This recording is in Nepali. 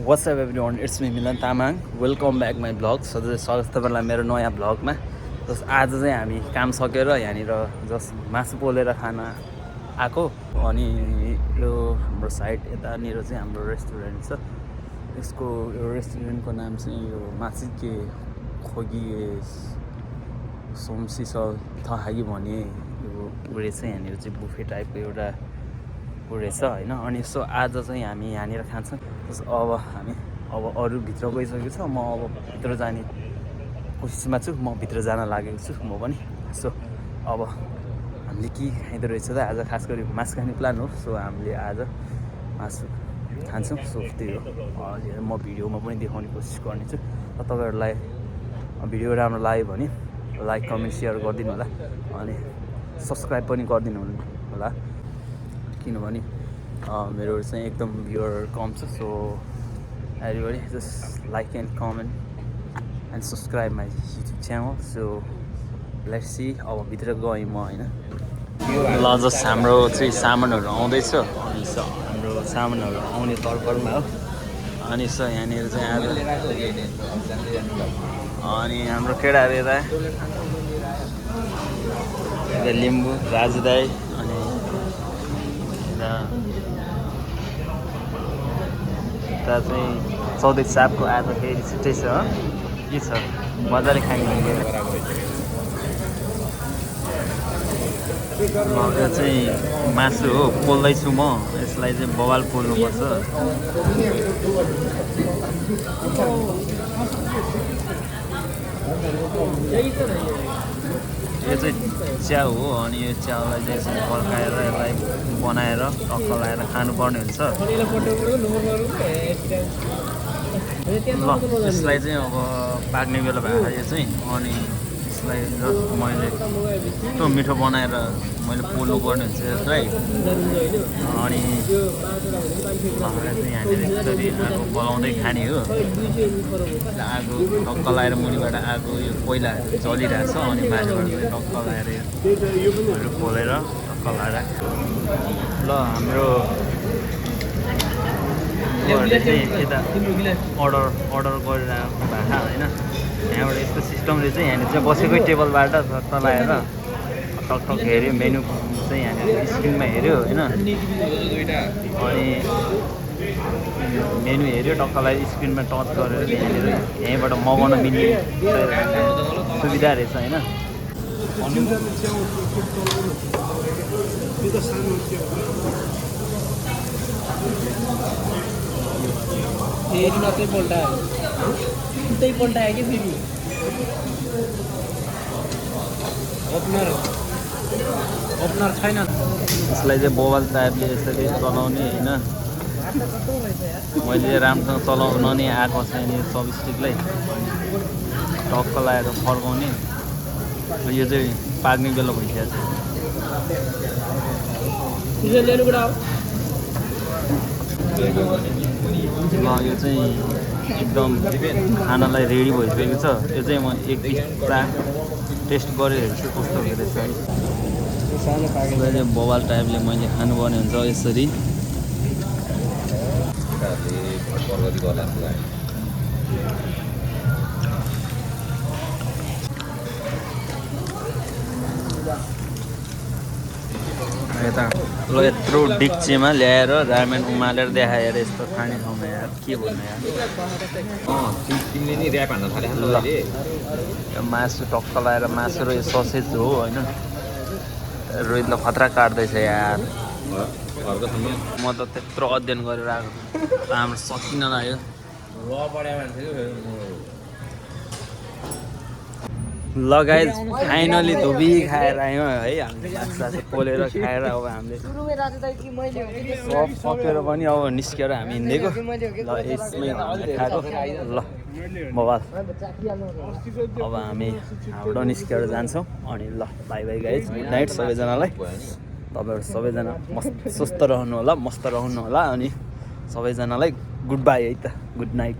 What's up everyone, it's me Milan Tamang. Welcome back my vlog. सधैँ स्वागत तपाईँलाई मेरो नयाँ भ्लगमा। जस आज चाहिँ हामी काम सकेर यहाँनिर जस मासु पोलेर खान आएको अनि यो हाम्रो साइड यतानिर चाहिँ हाम्रो रेस्टुरेन्ट छ। यसको यो रेस्टुरेन्टको नाम चाहिँ यो मासि के खोगी सोमसिसल थहागी भन्ने यो रहेछ। यहाँनिर चाहिँ बुफे टाइपको एउटा रहेछ होइन। अनि सो आज चाहिँ हामी यहाँनिर खान्छौँ। अब हामी अरू भित्र गइसकेको छ। म अब भित्र जाने कोसिसमा छु। म भित्र जान लागेको छु म पनि। सो अब हामीले के खाइँदो रहेछ त आज, खास गरी मासु खाने प्लान हो। सो हामीले आज मासु खान्छौँ। सो त्यही हो। म भिडियोमा पनि देखाउने कोसिस गर्नेछु। र तपाईँहरूलाई भिडियो राम्रो लाग्यो भने लाइक कमेन्ट सेयर गरिदिनु होला अनि सब्सक्राइब पनि गरिदिनु होला, किनभने मेरो चाहिँ एकदम भ्युअर कम छ। So everybody just like and comment and subscribe my YouTube channel. So let's see. अब भित्र गएँ म होइन। ल जस्ट हाम्रो चाहिँ सामानहरू आउँदैछ। अनि हाम्रो सामानहरू आउने तर्करमा हो। अनि यहाँनिर चाहिँ आज अनि हाम्रो केटाहरू यता लिम्बू राजु दाई अनि यता चाहिँ चौधरी साहबको आज फेरि छिट्टै छ। के छ मजाले खाइन्छ। यो चाहिँ मासु हो, पोल्दैछु म। यसलाई चाहिँ बवाल पोल्नुपर्छ। यो चाहिँ च्याउ हो। अनि यो च्याउलाई चाहिँ यसरी पड्काएर यसलाई बनाएर टक्क लगाएर खानुपर्ने हुन्छ। ल यसलाई चाहिँ अब पाक्ने बेला भएको यो चाहिँ। अनि यसलाई जस्ट मैले यस्तो मिठो बनाएर मैले पोल्नुपर्ने हुन्छ यसलाई। अनि चाहिँ यहाँनिर यसरी आगो बलाउँदै खाने हो। आगो टक्क लगाएर मुनिबाट आगो यो कोइलाहरू चलिरहेको छ। अनि माथिबाट चाहिँ टक्क लगाएर यो पोलेर टक्क लगाएर ल हाम्रो चाहिँ यता अर्डर गरिरहेको भएको होइन। यहाँबाट यस्तो सिस्टम रहेछ। यहाँनिर चाहिँ बसेकै टेबलबाट झट्ट लगाएर टकटक हेऱ्यो, मेनु चाहिँ यहाँनिर स्क्रिनमा हेऱ्यो होइन। अनि मेनु हेऱ्यो, टक्कलाई स्क्रिनमा टच गरेर यहाँनिर यहीँबाट मगाउन मिल्ने सुविधा रहेछ होइन। मात्रै पल्टायो त्यही पल्टायो कि फेरि ओपनर छैन। यसलाई चाहिँ बोवल टाइपले यसरी चलाउने होइन। मैले राम्रोसँग चलाउन नै आएको छैन यो सबस्टिकलाई। टक्क लगाएर फर्काउने। यो चाहिँ पाक्ने बेला भइसकेको छ। यो चाहिँ एकदम खानालाई रेडी भइसकेको छ। यो चाहिँ म एक पिस पुरा टेस्ट गरेर हेर्छु कस्तो रहेछ है। यसलाई चाहिँ बवाल टाइपले मैले खानुपर्ने हुन्छ यसरी। यता ल यत्रो डिक्चीमा ल्याएर रामेन उमालेर देखाएर यस्तो खाने ठाउँमा यार के भन्नु यार। ल यो मासु टक्क लगाएर मासु र यो ससेज हो होइन। रोहितले खतरा काट्दैछ यार। म त त्यत्रो अध्ययन गरेर आएको हाम्रो सकिन लाग्यो। ल गाइज फाइनली धोबी खाएर आयौँ है। हामीले मासु पोलेर खाएर अब हामीले सब सकेर पनि अब निस्केर हामी हिँडेको। ल यसमै खाएको ल मोबाइल। अब हामी हाम्रो निस्केर जान्छौँ। अनि ल by by guys, good night सबैजनालाई। तपाईँहरू सबैजना स्वस्थ रहनु होला, मस्त रहनु होला। अनि सबैजनालाई गुड बाई है त, गुड नाइट।